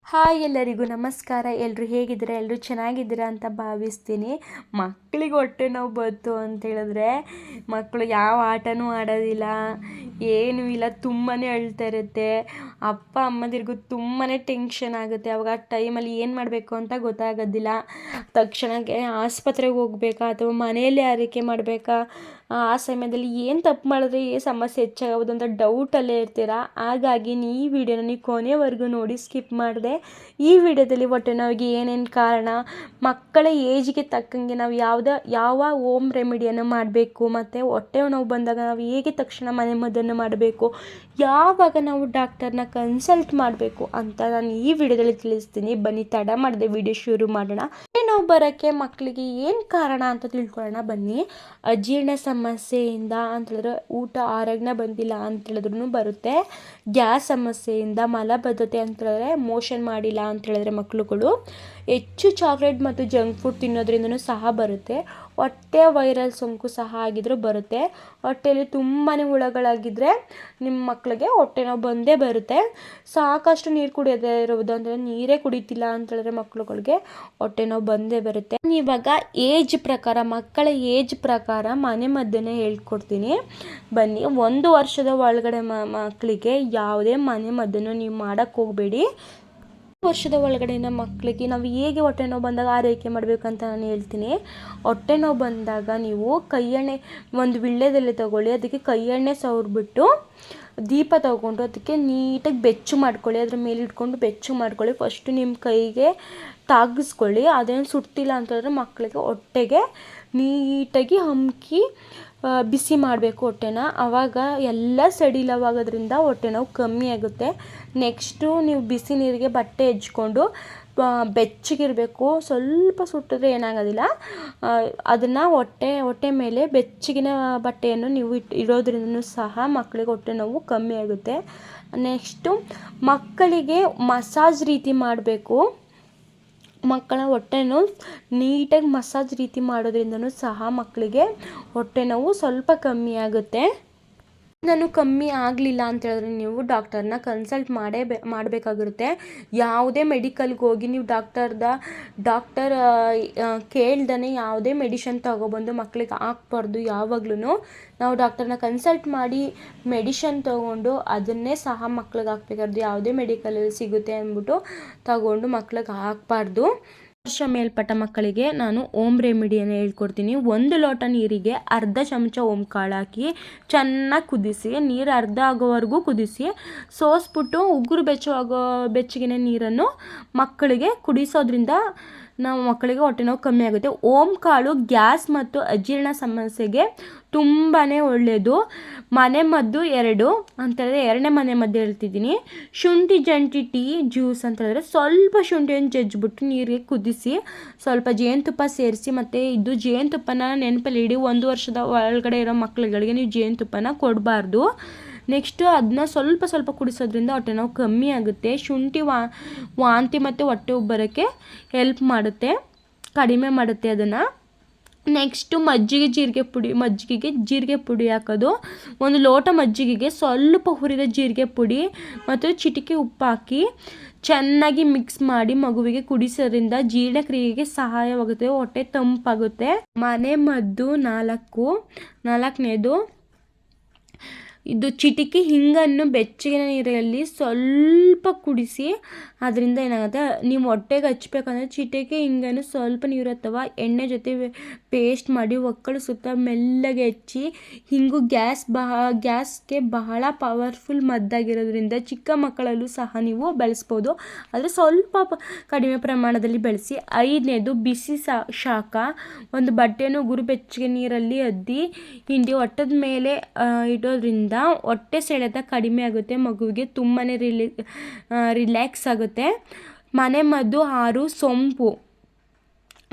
Hi ಎಲ್ಲರಿಗೂ ನಮಸ್ಕಾರ. ಎಲ್ಲರೂ ಹೇಗಿದ್ದೀರಾ? ಎಲ್ಲರೂ ಚೆನ್ನಾಗಿದ್ದೀರಾ ಅಂತ ಭಾವಿಸ್ತೀನಿ. ಮಕ್ಕಳಿಗೆ ಹೊಟ್ಟೆ ನೋವು ಬಂತು ಅಂತೇಳಿದ್ರೆ ಮಕ್ಕಳು ಯಾವ ಆಟನೂ ಆಡೋದಿಲ್ಲ, ಏನೂ ಇಲ್ಲ, ತುಂಬಾ ಅಳ್ತಾ ಇರುತ್ತೆ. ಅಪ್ಪ ಅಮ್ಮಂದಿರಿಗೂ ತುಂಬಾ ಟೆನ್ಷನ್ ಆಗುತ್ತೆ. ಅವಾಗ ಆ ಟೈಮಲ್ಲಿ ಏನು ಮಾಡಬೇಕು ಅಂತ ಗೊತ್ತಾಗೋದಿಲ್ಲ. ತಕ್ಷಣಕ್ಕೆ ಆಸ್ಪತ್ರೆಗೆ ಹೋಗ್ಬೇಕಾ ಅಥವಾ ಮನೆಯಲ್ಲೇ ಆರೈಕೆ ಮಾಡಬೇಕಾ, ಆ ಸಮಯದಲ್ಲಿ ಏನು ತಪ್ಪು ಮಾಡಿದ್ರೆ ಸಮಸ್ಯೆ ಹೆಚ್ಚಾಗೋದು ಅಂತ ಡೌಟಲ್ಲೇ ಇರ್ತೀರಾ. ಹಾಗಾಗಿ ಈ ವಿಡಿಯೋನ ನೀವು ಕೊನೆವರೆಗೂ ನೋಡಿ, ಸ್ಕಿಪ್ ಮಾಡಿದೆ. ಈ ವಿಡಿಯೋದಲ್ಲಿ ಹೊಟ್ಟೆ ನೋವಿಗೆ ಏನೇನು ಕಾರಣ, ಮಕ್ಕಳ ಏಜ್ಗೆ ತಕ್ಕಂಗೆ ನಾವು ಯಾವ ಹೋಮ್ ರೆಮಿಡಿಯನ್ನು ಮಾಡಬೇಕು, ಮತ್ತು ಹೊಟ್ಟೆ ನೋವು ಬಂದಾಗ ನಾವು ಹೇಗೆ ತಕ್ಷಣ ಮನೆಮದ್ದನ್ನು ಮಾಡಬೇಕು, ಯಾವಾಗ ನಾವು ಡಾಕ್ಟರ್ನ ಕನ್ಸಲ್ಟ್ ಮಾಡಬೇಕು ಅಂತ ನಾನು ಈ ವಿಡಿಯೋದಲ್ಲಿ ತಿಳಿಸ್ತೀನಿ. ಬನ್ನಿ, ತಡ ಮಾಡದೆ ವಿಡಿಯೋ ಶುರು ಮಾಡೋಣ. ಹೊಟ್ಟೆ ನೋವು ಬರೋಕ್ಕೆ ಮಕ್ಕಳಿಗೆ ಏನು ಕಾರಣ ಅಂತ ತಿಳ್ಕೊಳ್ಳೋಣ ಬನ್ನಿ. ಅಜೀರ್ಣ ಸಮಸ್ಯೆಯಿಂದ ಅಂತೇಳಿದ್ರೆ, ಊಟ ಆರೋಗ್ಯ ಬಂದಿಲ್ಲ ಅಂತೇಳಿದ್ರೂ ಬರುತ್ತೆ. ಗ್ಯಾಸ್ ಸಮಸ್ಯೆಯಿಂದ, ಮಲಬದ್ಧತೆ ಅಂತೇಳಿದ್ರೆ, ಮೋಷನ್ ಮಾಡಿಲ್ಲ ಅಂತೇಳಿದ್ರೆ ಮಕ್ಕಳುಗಳು, ಹೆಚ್ಚು ಚಾಕ್ಲೇಟ್ ಮತ್ತು ಜಂಕ್ ಫುಡ್ ತಿನ್ನೋದ್ರಿಂದನೂ ಸಹ ಬರುತ್ತೆ. ಹೊಟ್ಟೆ ವೈರಲ್ ಸೋಂಕು ಸಹ ಆಗಿದ್ರೂ ಬರುತ್ತೆ. ಹೊಟ್ಟೆಯಲ್ಲಿ ತುಂಬಾ ಹುಳಗಳಾಗಿದ್ದರೆ ನಿಮ್ಮ ಮಕ್ಕಳಿಗೆ ಹೊಟ್ಟೆ ನೋವು ಬಂದೇ ಬರುತ್ತೆ. ಸಾಕಷ್ಟು ನೀರು ಕುಡಿಯೋದೇ ಇರುವುದು ಅಂದರೆ, ನೀರೇ ಕುಡಿತಿಲ್ಲ ಅಂತೇಳಿದ್ರೆ ಮಕ್ಕಳುಗಳಿಗೆ ಹೊಟ್ಟೆ ನೋವು ಬಂದೇ ಬರುತ್ತೆ. ಇವಾಗ ಮಕ್ಕಳ ಏಜ್ ಪ್ರಕಾರ ಮನೆ ಮದ್ದನ್ನು ಹೇಳ್ಕೊಡ್ತೀನಿ ಬನ್ನಿ. 1 ವರ್ಷದ ಒಳಗಡೆ ಮಕ್ಕಳಿಗೆ ಯಾವುದೇ ಮನೆ ಮದ್ದನ್ನು ನೀವು ಮಾಡೋಕ್ಕೆ ಹೋಗಬೇಡಿ. ವರ್ಷದ ಒಳಗಡೆನ ಮಕ್ಕಳಿಗೆ ನಾವು ಹೇಗೆ ಹೊಟ್ಟೆ ನೋವು ಬಂದಾಗ ಆರೈಕೆ ಮಾಡಬೇಕಂತ ನಾನು ಹೇಳ್ತೀನಿ. ಹೊಟ್ಟೆ ನೋವು ಬಂದಾಗ ನೀವು ಕೈಯೆಣ್ಣೆ, ಒಂದು ವೀಳ್ಯದೆಲೆ ತಗೊಳ್ಳಿ, ಅದಕ್ಕೆ ಕೈಯೆಣ್ಣೆ ಸವರ್ಬಿಟ್ಟು ದೀಪ ತಗೊಂಡು ಅದಕ್ಕೆ ನೀಟಾಗಿ ಬೆಚ್ಚು ಮಾಡ್ಕೊಳ್ಳಿ. ಅದ್ರ ಮೇಲೆ ಇಟ್ಕೊಂಡು ಬೆಚ್ಚು ಮಾಡ್ಕೊಳ್ಳಿ. ಫಸ್ಟು ನಿಮ್ಮ ಕೈಗೆ ತಾಗಿಸ್ಕೊಳ್ಳಿ. ಅದೇನು ಸುಡ್ತಿಲ್ಲ ಅಂತಂದರೆ ಮಕ್ಕಳಿಗೆ ಹೊಟ್ಟೆಗೆ ನೀಟಾಗಿ ಹಮ್ಕಿ ಬಿಸಿ ಮಾಡಬೇಕು ಹೊಟ್ಟೆನ. ಆವಾಗ ಎಲ್ಲ ಸಡಿಲವಾಗೋದ್ರಿಂದ ಹೊಟ್ಟೆ ನೋವು ಕಮ್ಮಿ ಆಗುತ್ತೆ. ನೆಕ್ಸ್ಟು ನೀವು ಬಿಸಿ ನೀರಿಗೆ ಬಟ್ಟೆ ಹೆಚ್ಕೊಂಡು ಬೆಚ್ಚಗಿರಬೇಕು. ಸ್ವಲ್ಪ ಸುಟ್ಟಿದ್ರೆ ಏನಾಗೋದಿಲ್ಲ. ಅದನ್ನು ಹೊಟ್ಟೆ ಮೇಲೆ ಬೆಚ್ಚಗಿನ ಬಟ್ಟೆಯನ್ನು ನೀವು ಇಡೋದ್ರಿಂದ ಸಹ ಮಕ್ಕಳಿಗೆ ಹೊಟ್ಟೆ ನೋವು ಕಮ್ಮಿ ಆಗುತ್ತೆ. ನೆಕ್ಸ್ಟು ಮಕ್ಕಳಿಗೆ ಮಸಾಜ್ ರೀತಿ ಮಾಡಬೇಕು. ಮಕ್ಕಳ ಹೊಟ್ಟೆ ನೋವು ನೀಟಾಗಿ ಮಸಾಜ್ ರೀತಿ ಮಾಡೋದ್ರಿಂದನೂ ಸಹ ಮಕ್ಕಳಿಗೆ ಹೊಟ್ಟೆ ನೋವು ಸ್ವಲ್ಪ ಕಮ್ಮಿ ಆಗುತ್ತೆ. ನಾನು ಕಮ್ಮಿ ಆಗಲಿಲ್ಲ ಅಂತೇಳಿದ್ರೆ ನೀವು ಡಾಕ್ಟರ್ನ ಕನ್ಸಲ್ಟ್ ಮಾಡಬೇಕಾಗಿರುತ್ತೆ. ಯಾವುದೇ ಮೆಡಿಕಲ್ಗೆ ಹೋಗಿ ನೀವು ಡಾಕ್ಟರ್ ಕೇಳ್ದೇ ಯಾವುದೇ ಮೆಡಿಷನ್ ತೊಗೊಬಂದು ಮಕ್ಕಳಿಗೆ ಹಾಕ್ಬಾರ್ದು. ಯಾವಾಗ್ಲೂ ನಾವು ಡಾಕ್ಟರ್ನ ಕನ್ಸಲ್ಟ್ ಮಾಡಿ ಮೆಡಿಷನ್ ತೊಗೊಂಡು ಅದನ್ನೇ ಸಹ ಮಕ್ಳಿಗೆ ಹಾಕ್ಬೇಕಾರ್ದು. ಯಾವುದೇ ಮೆಡಿಕಲಲ್ಲಿ ಸಿಗುತ್ತೆ ಅಂದ್ಬಿಟ್ಟು ತಗೊಂಡು ಮಕ್ಳಿಗೆ ಹಾಕ್ಬಾರ್ದು. ವರ್ಷ ಮೇಲ್ಪಟ್ಟ ಮಕ್ಕಳಿಗೆ ನಾನು ಓಮ್ ರೆಮಿಡಿಯನ್ನು ಹೇಳ್ಕೊಡ್ತೀನಿ. 1 ಲೋಟ ನೀರಿಗೆ ಅರ್ಧ ಚಮಚ ಓಮ್ ಕಾಳು ಹಾಕಿ ಚೆನ್ನಾಗಿ ಕುದಿಸಿ, ನೀರು ಅರ್ಧ ಆಗೋವರೆಗೂ ಕುದಿಸಿ, ಸೋಸ್ಬಿಟ್ಟು ಉಗುರು ಬೆಚ್ಚಗಿನ ನೀರನ್ನು ಮಕ್ಕಳಿಗೆ ಕುಡಿಸೋದ್ರಿಂದ ನಾವು ಮಕ್ಕಳಿಗೆ ಹೊಟ್ಟೆ ನೋವು ಕಮ್ಮಿ ಆಗುತ್ತೆ. ಓಮ್ ಕಾಳು ಗ್ಯಾಸ್ ಮತ್ತು ಅಜೀರ್ಣ ಸಮಸ್ಯೆಗೆ ತುಂಬಾ ಒಳ್ಳೆಯದು. ಮನೆ ಮದ್ದು 2 ಅಂತೇಳಿದ್ರೆ 2ನೇ ಮನೆ ಮದ್ದು ಹೇಳ್ತಿದ್ದೀನಿ. ಶುಂಠಿ ಜಂಟಿ ಟೀ ಜ್ಯೂಸ್ ಅಂತೇಳಿದ್ರೆ, ಸ್ವಲ್ಪ ಶುಂಠಿಯನ್ನು ಜಜ್ಜಿಬಿಟ್ಟು ನೀರಿಗೆ ಕುದಿಸಿ ಸ್ವಲ್ಪ ಜೇನುತುಪ್ಪ ಸೇರಿಸಿ, ಮತ್ತು ಇದು ಜೇನುತುಪ್ಪನ ನೆನಪಲ್ಲಿ ಇಡಿ, 1 ವರ್ಷದ ಒಳಗಡೆ ಇರೋ ಮಕ್ಕಳುಗಳಿಗೆ ನೀವು ಜೇನುತುಪ್ಪನ ಕೊಡಬಾರ್ದು. ನೆಕ್ಸ್ಟು ಅದನ್ನ ಸ್ವಲ್ಪ ಕುಡಿಸೋದ್ರಿಂದ ಹೊಟ್ಟೆ ನೋವು ಕಮ್ಮಿ ಆಗುತ್ತೆ. ಶುಂಠಿ ವಾಂತಿ ಮತ್ತು ಹೊಟ್ಟೆ ಉಬ್ಬರಕ್ಕೆ ಹೆಲ್ಪ್ ಮಾಡುತ್ತೆ, ಕಡಿಮೆ ಮಾಡುತ್ತೆ ಅದನ್ನು. ನೆಕ್ಸ್ಟು ಮಜ್ಜಿಗೆಗೆ ಜೀರಿಗೆ ಪುಡಿ ಹಾಕೋದು. 1 ಲೋಟ ಮಜ್ಜಿಗೆಗೆ ಸ್ವಲ್ಪ ಹುರಿದ ಜೀರಿಗೆ ಪುಡಿ ಮತ್ತು ಚಿಟಿಕೆ ಉಪ್ಪು ಹಾಕಿ ಚೆನ್ನಾಗಿ ಮಿಕ್ಸ್ ಮಾಡಿ ಮಗುವಿಗೆ ಕುಡಿಸೋದ್ರಿಂದ ಜೀರ್ಣಕ್ರಿಯೆಗೆ ಸಹಾಯವಾಗುತ್ತೆ, ಹೊಟ್ಟೆ ತಂಪಾಗುತ್ತೆ. ಮನೆ ಮದ್ದು 4ನೇದು, ಇದು ಚಿಟಿಕೆ ಹಿಂಗನ್ನು ಬೆಚ್ಚಗಿನ ನೀರಲ್ಲಿ ಸ್ವಲ್ಪ ಕುಡಿಸಿ. ಅದರಿಂದ ಏನಾಗುತ್ತೆ, ನೀವು ಹೊಟ್ಟೆಗೆ ಹಚ್ಬೇಕಂದ್ರೆ ಚಿಟಿಕೆ ಹಿಂಗನ್ನು ಸ್ವಲ್ಪ ನೀರು ಅಥವಾ ಎಣ್ಣೆ ಜೊತೆ ಪೇಸ್ಟ್ ಮಾಡಿ ಒಕ್ಕಳು ಸುತ್ತ ಮೆಲ್ಲಗೆ ಹಚ್ಚಿ. ಹಿಂಗು ಗ್ಯಾಸ್ಗೆ ಬಹಳ ಪವರ್ಫುಲ್ ಮದ್ದಾಗಿರೋದ್ರಿಂದ ಚಿಕ್ಕ ಮಕ್ಕಳಲ್ಲೂ ಸಹ ನೀವು ಬೆಳೆಸ್ಬೋದು, ಆದರೆ ಸ್ವಲ್ಪ ಕಡಿಮೆ ಪ್ರಮಾಣದಲ್ಲಿ ಬೆಳೆಸಿ. 5ನೇದು ಬಿಸಿ ಶಾಖ. ಒಂದು ಬಟ್ಟೆಯನ್ನು ಉಗುರು ಬೆಚ್ಚಗೆ ನೀರಲ್ಲಿ ಅದ್ದಿ ಹಿಂಡಿ ಹೊಟ್ಟದ ಮೇಲೆ ಇಡೋದ್ರಿಂದ ಹೊಟ್ಟೆ ಸೆಳೆತ ಕಡಿಮೆ ಆಗುತ್ತೆ, ಮಗುವಿಗೆ ತುಂಬಾ ರಿಲ್ಯಾಕ್ಸ್ ಆಗುತ್ತೆ. ಮನೆ ಮದ್ದು 6 ಸೊಂಪು.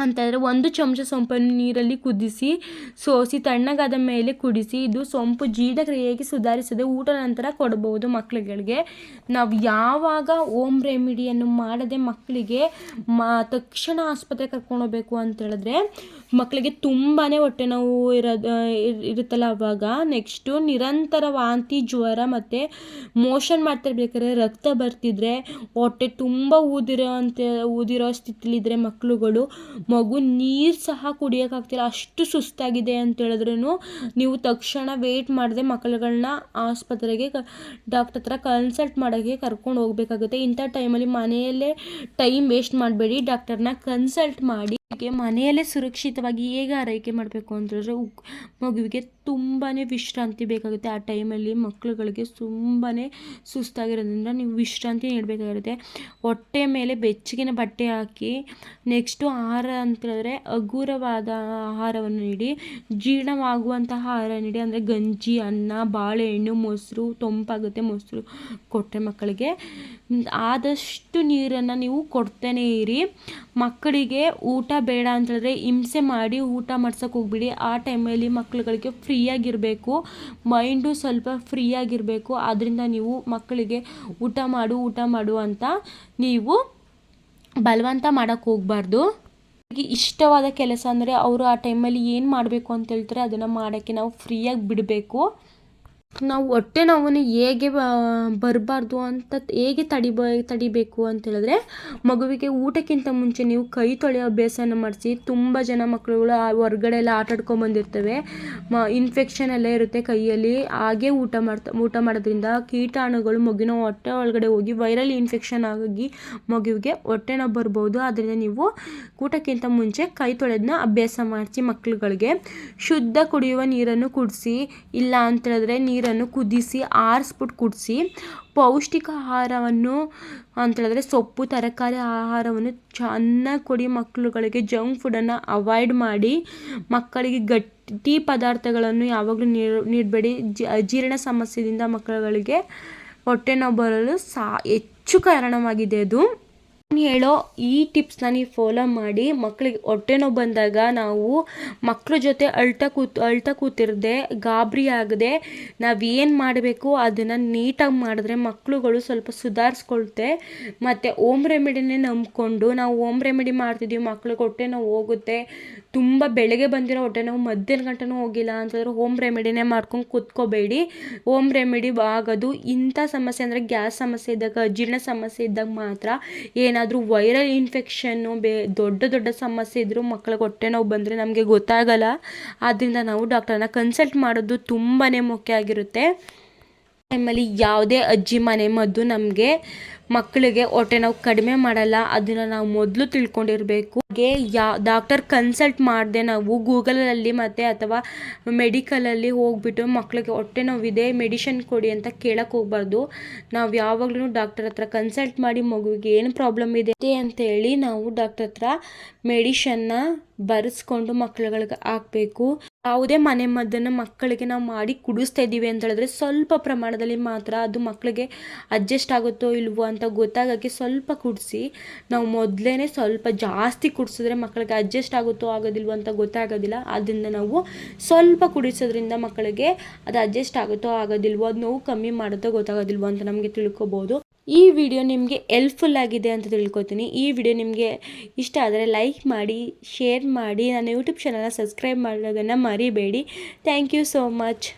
ಅಂತಂದರೆ 1 ಚಮಚ ಸೊಂಪನ್ನು ನೀರಲ್ಲಿ ಕುದಿಸಿ ಸೋಸಿ ತಣ್ಣಗಾದ ಮೇಲೆ ಕುಡಿಸಿ. ಇದು ಸೊಂಪು ಜೀರ್ಣಕ್ರಿಯೆಗೆ ಸುಧಾರಿಸದೆ ಊಟ ನಂತರ ಕೊಡಬಹುದು ಮಕ್ಕಳುಗಳಿಗೆ. ನಾವು ಯಾವಾಗ ಹೋಮ್ ರೆಮಿಡಿಯನ್ನು ಮಾಡದೆ ಮಕ್ಕಳಿಗೆ ತಕ್ಷಣ ಆಸ್ಪತ್ರೆಗೆ ಕರ್ಕೊಂಡು ಹೋಗ್ಬೇಕು ಅಂತ ಹೇಳಿದ್ರೆ ಮಕ್ಕಳಿಗೆ ತುಂಬಾ ಹೊಟ್ಟೆ ನೋವು ಇರುತ್ತಲ್ಲ ಅವಾಗ. ನೆಕ್ಸ್ಟು ನಿರಂತರ ವಾಂತಿ, ಜ್ವರ ಮತ್ತು ಮೋಷನ್ ಮಾಡ್ತಿರ್ಬೇಕಾದ್ರೆ ರಕ್ತ ಬರ್ತಿದ್ರೆ, ಹೊಟ್ಟೆ ತುಂಬ ಊದಿರೋ ಸ್ಥಿತಿಲಿದ್ರೆ ಮಕ್ಕಳುಗಳು, ಮಗು ನೀರು ಸಹ ಕುಡಿಯೋಕ್ಕಾಗ್ತಿಲ್ಲ ಅಷ್ಟು ಸುಸ್ತಾಗಿದೆ ಅಂತ ಹೇಳಿದ್ರೂ ನೀವು ತಕ್ಷಣ ವೇಟ್ ಮಾಡದೆ ಮಕ್ಕಳುಗಳನ್ನ ಆಸ್ಪತ್ರೆಗೆ ಡಾಕ್ಟರ್ ಹತ್ರ ಕನ್ಸಲ್ಟ್ ಮಾಡೋಕ್ಕೆ ಕರ್ಕೊಂಡು ಹೋಗ್ಬೇಕಾಗುತ್ತೆ. ಇಂಥ ಟೈಮಲ್ಲಿ ಮನೆಯಲ್ಲೇ ಟೈಮ್ ವೇಸ್ಟ್ ಮಾಡಬೇಡಿ, ಡಾಕ್ಟರ್ನ ಕನ್ಸಲ್ಟ್ ಮಾಡಿ. ಮನೆಯಲ್ಲೇ ಸುರಕ್ಷಿತವಾಗಿ ಹೇಗೆ ಆರೈಕೆ ಮಾಡಬೇಕು ಅಂತ ಹೇಳಿದ್ರೆ ಮಗುವಿಗೆ ತುಂಬಾ ವಿಶ್ರಾಂತಿ ಬೇಕಾಗುತ್ತೆ. ಆ ಟೈಮಲ್ಲಿ ಮಕ್ಕಳುಗಳಿಗೆ ತುಂಬಾ ಸುಸ್ತಾಗಿರೋದ್ರಿಂದ ನೀವು ವಿಶ್ರಾಂತಿ ನೀಡಬೇಕಾಗಿರುತ್ತೆ. ಹೊಟ್ಟೆ ಮೇಲೆ ಬೆಚ್ಚಗಿನ ಬಟ್ಟೆ ಹಾಕಿ, ನೆಕ್ಸ್ಟು ಆಹಾರ ಅಂತ ಹೇಳಿದ್ರೆ ಹಗುರವಾದ ಆಹಾರವನ್ನು ನೀಡಿ, ಜೀರ್ಣವಾಗುವಂತಹ ಆಹಾರ ನೀಡಿ. ಅಂದರೆ ಗಂಜಿ, ಅನ್ನ, ಬಾಳೆಹಣ್ಣು, ಮೊಸರು, ತಂಪಾಗುತ್ತೆ ಮೊಸರು ಕೊಟ್ಟರೆ ಮಕ್ಕಳಿಗೆ. ಆದಷ್ಟು ನೀರನ್ನು ನೀವು ಕೊಡ್ತಾನೆ ಇರಿ. ಮಕ್ಕಳಿಗೆ ಊಟ ಬೇಡ ಅಂತಂದರೆ ಹಿಂಸೆ ಮಾಡಿ ಊಟ ಮಾಡ್ಸೋಕೆ ಹೋಗ್ಬಿಡಿ. ಆ ಟೈಮಲ್ಲಿ ಮಕ್ಕಳುಗಳಿಗೆ ಫ್ರೀಯಾಗಿರಬೇಕು, ಮೈಂಡು ಸ್ವಲ್ಪ ಫ್ರೀಯಾಗಿರಬೇಕು. ಆದ್ದರಿಂದ ನೀವು ಮಕ್ಕಳಿಗೆ ಊಟ ಮಾಡು ಅಂತ ನೀವು ಬಲವಂತ ಮಾಡೋಕ್ಕೆ ಹೋಗಬಾರ್ದು. ಇಷ್ಟವಾದ ಕೆಲಸ ಅಂದರೆ ಅವರು ಆ ಟೈಮಲ್ಲಿ ಏನು ಮಾಡಬೇಕು ಅಂತ ಹೇಳ್ತಾರೆ ಅದನ್ನು ಮಾಡೋಕ್ಕೆ ನಾವು ಫ್ರೀಯಾಗಿ ಬಿಡಬೇಕು. ನಾವು ಹೊಟ್ಟೆ ನೋವನ್ನು ಹೇಗೆ ಬರಬಾರ್ದು ಅಂತ ಹೇಗೆ ತಡಿಬೇಕು ಅಂತ ಹೇಳಿದ್ರೆ ಮಗುವಿಗೆ ಊಟಕ್ಕಿಂತ ಮುಂಚೆ ನೀವು ಕೈ ತೊಳೆಯೋ ಅಭ್ಯಾಸನ ಮಾಡಿಸಿ. ತುಂಬ ಜನ ಮಕ್ಕಳುಗಳು ಹೊರಗಡೆ ಎಲ್ಲ ಆಟಾಡ್ಕೊಂಬಂದಿರ್ತವೆ, ಇನ್ಫೆಕ್ಷನ್ ಎಲ್ಲ ಇರುತ್ತೆ ಕೈಯಲ್ಲಿ. ಹಾಗೆ ಊಟ ಮಾಡೋದ್ರಿಂದ ಕೀಟಾಣುಗಳು ಮಗುವಿನ ಹೊಟ್ಟೆ ಒಳಗಡೆ ಹೋಗಿ ವೈರಲ್ ಇನ್ಫೆಕ್ಷನ್ ಆಗಿ ಮಗುವಿಗೆ ಹೊಟ್ಟೆ ನೋವು ಬರ್ಬೋದು. ಆದ್ದರಿಂದ ನೀವು ಊಟಕ್ಕಿಂತ ಮುಂಚೆ ಕೈ ತೊಳೆಯೋದನ್ನ ಅಭ್ಯಾಸ ಮಾಡಿಸಿ ಮಕ್ಕಳುಗಳಿಗೆ. ಶುದ್ಧ ಕುಡಿಯುವ ನೀರನ್ನು ಕುಡಿಸಿ, ಇಲ್ಲ ಅಂತ ಹೇಳಿದ್ರೆ ನೀರನ್ನು ಕುದಿಸಿ ಆರಿಸ್ಬಿಟ್ಟು ಕುಡಿಸಿ. ಪೌಷ್ಟಿಕ ಆಹಾರವನ್ನು ಅಂತ ಹೇಳಿದ್ರೆ ಸೊಪ್ಪು, ತರಕಾರಿ ಆಹಾರವನ್ನು ಚೆನ್ನಾಗಿ ಕೊಡಿ ಮಕ್ಕಳುಗಳಿಗೆ. ಜಂಕ್ ಫುಡನ್ನು ಅವಾಯ್ಡ್ ಮಾಡಿ. ಮಕ್ಕಳಿಗೆ ಗಟ್ಟಿ ಪದಾರ್ಥಗಳನ್ನು ಯಾವಾಗಲೂ ನೀಡಬೇಡಿ. ಅಜೀರ್ಣ ಸಮಸ್ಯೆಯಿಂದ ಮಕ್ಕಳುಗಳಿಗೆ ಹೊಟ್ಟೆ ನೋವು ಬರಲು ಹೆಚ್ಚು ಕಾರಣವಾಗಿದೆ ಅದು. ಹೇಳೋ ಈ ಟಿಪ್ಸ್ನ ನೀವು ಫಾಲೋ ಮಾಡಿ. ಮಕ್ಕಳಿಗೆ ಹೊಟ್ಟೆ ನೋವು ಬಂದಾಗ ನಾವು ಮಕ್ಕಳ ಜೊತೆ ಅಳ್ತಾ ಕೂತಿರದೆ, ಗಾಬರಿ ಆಗದೆ ನಾವೇನು ಮಾಡಬೇಕು ಅದನ್ನು ನೀಟಾಗಿ ಮಾಡಿದ್ರೆ ಮಕ್ಕಳುಗಳು ಸ್ವಲ್ಪ ಸುಧಾರಿಸ್ಕೊಳ್ತೆ. ಮತ್ತು ಹೋಮ್ ರೆಮಿಡಿನೇ ನಂಬಿಕೊಂಡು ನಾವು ಹೋಮ್ ರೆಮಿಡಿ ಮಾಡ್ತಿದ್ದೀವಿ, ಮಕ್ಳಿಗೆ ಹೊಟ್ಟೆ ನೋವು ಹೋಗುತ್ತೆ, ತುಂಬ ಬೆಳಗ್ಗೆ ಬಂದಿರೋ ಹೊಟ್ಟೆ ನೋವು ಮಧ್ಯಾಹ್ನ ಗಂಟನೂ ಹೋಗಿಲ್ಲ ಅಂತಂದ್ರೆ ಹೋಮ್ ರೆಮಿಡಿನೇ ಮಾಡ್ಕೊಂಡು ಕೂತ್ಕೋಬೇಡಿ. ಹೋಮ್ ರೆಮಿಡಿ ಆಗೋದು ಇಂಥ ಸಮಸ್ಯೆ ಅಂದರೆ ಗ್ಯಾಸ್ ಸಮಸ್ಯೆ ಇದ್ದಾಗ, ಅಜೀರ್ಣ ಸಮಸ್ಯೆ ಇದ್ದಾಗ ಮಾತ್ರ. ಏನಾದರೂ ವೈರಲ್ ಇನ್ಫೆಕ್ಷನ್ನು ದೊಡ್ಡ ಸಮಸ್ಯೆ ಇದ್ದರೂ ಮಕ್ಕಳಿಗೆ ಹೊಟ್ಟೆ ನೋವು ಬಂದರೆ ನಮಗೆ ಗೊತ್ತಾಗಲ್ಲ. ಆದ್ದರಿಂದ ನಾವು ಡಾಕ್ಟರ್ನ ಕನ್ಸಲ್ಟ್ ಮಾಡೋದು ತುಂಬಾ ಮುಖ್ಯ ಆಗಿರುತ್ತೆ. ಟೈಮಲ್ಲಿ ಯಾವುದೇ ಅಜ್ಜಿ ಮನೆ ಮದ್ದು ನಮಗೆ ಮಕ್ಕಳಿಗೆ ಹೊಟ್ಟೆ ನೋವು ಕಡಿಮೆ ಮಾಡಲ್ಲ, ಅದನ್ನು ನಾವು ಮೊದಲು ತಿಳ್ಕೊಂಡಿರಬೇಕು. ಹಾಗೆ ಡಾಕ್ಟರ್ ಕನ್ಸಲ್ಟ್ ಮಾಡದೆ ನಾವು ಗೂಗಲಲ್ಲಿ ಮತ್ತು ಅಥವಾ ಮೆಡಿಕಲಲ್ಲಿ ಹೋಗ್ಬಿಟ್ಟು ಮಕ್ಕಳಿಗೆ ಹೊಟ್ಟೆ ನೋವಿದೆ ಮೆಡಿಷನ್ ಕೊಡಿ ಅಂತ ಕೇಳಕ್ಕೆ ಹೋಗ್ಬಾರ್ದು. ನಾವು ಯಾವಾಗಲೂ ಡಾಕ್ಟರ್ ಹತ್ರ ಕನ್ಸಲ್ಟ್ ಮಾಡಿ ಮಗುವಿಗೆ ಏನು ಪ್ರಾಬ್ಲಮ್ ಇದೆ ಅಂತೇಳಿ ನಾವು ಡಾಕ್ಟರ್ ಹತ್ರ ಮೆಡಿಷನ್ನ ಬರೆಸ್ಕೊಂಡು ಮಕ್ಕಳುಗಳಿಗೆ ಹಾಕಬೇಕು. ಯಾವುದೇ ಮನೆ ಮದ್ದನ್ನು ಮಕ್ಕಳಿಗೆ ನಾವು ಮಾಡಿ ಕುಡಿಸ್ತಾ ಇದ್ದೀವಿ ಅಂತ ಹೇಳಿದ್ರೆ ಸ್ವಲ್ಪ ಪ್ರಮಾಣದಲ್ಲಿ ಮಾತ್ರ, ಅದು ಮಕ್ಕಳಿಗೆ ಅಡ್ಜಸ್ಟ್ ಆಗುತ್ತೋ ಇಲ್ವೋ ಅಂತ ಗೊತ್ತಾಗೋಕ್ಕೆ ಸ್ವಲ್ಪ ಕುಡಿಸಿ. ನಾವು ಮೊದಲೇ ಸ್ವಲ್ಪ ಜಾಸ್ತಿ ಕುಡಿಸಿದ್ರೆ ಮಕ್ಕಳಿಗೆ ಅಡ್ಜಸ್ಟ್ ಆಗುತ್ತೋ ಆಗೋದಿಲ್ವೋ ಅಂತ ಗೊತ್ತಾಗೋದಿಲ್ಲ. ಆದ್ದರಿಂದ ನಾವು ಸ್ವಲ್ಪ ಕುಡಿಸೋದ್ರಿಂದ ಮಕ್ಕಳಿಗೆ ಅದು ಅಡ್ಜಸ್ಟ್ ಆಗುತ್ತೋ ಆಗೋದಿಲ್ವೋ, ಅದು ನೋವು ಕಮ್ಮಿ ಮಾಡುತ್ತೋ ಗೊತ್ತಾಗೋದಿಲ್ವೋ ಅಂತ ನಮಗೆ ತಿಳ್ಕೊಬೋದು. ಈ ವಿಡಿಯೋ ನಿಮಗೆ ಹೆಲ್ಪ್ಫುಲ್ ಆಗಿದೆ ಅಂತ ತಿಳ್ಕೊತೀನಿ. ಈ ವಿಡಿಯೋ ನಿಮಗೆ ಇಷ್ಟ ಆದರೆ ಲೈಕ್ ಮಾಡಿ, ಶೇರ್ ಮಾಡಿ, ನನ್ನ ಯೂಟ್ಯೂಬ್ ಚಾನಲ್ನ ಸಬ್ಸ್ಕ್ರೈಬ್ ಮಾಡೋದನ್ನು ಮರಿಬೇಡಿ. Thank you so much.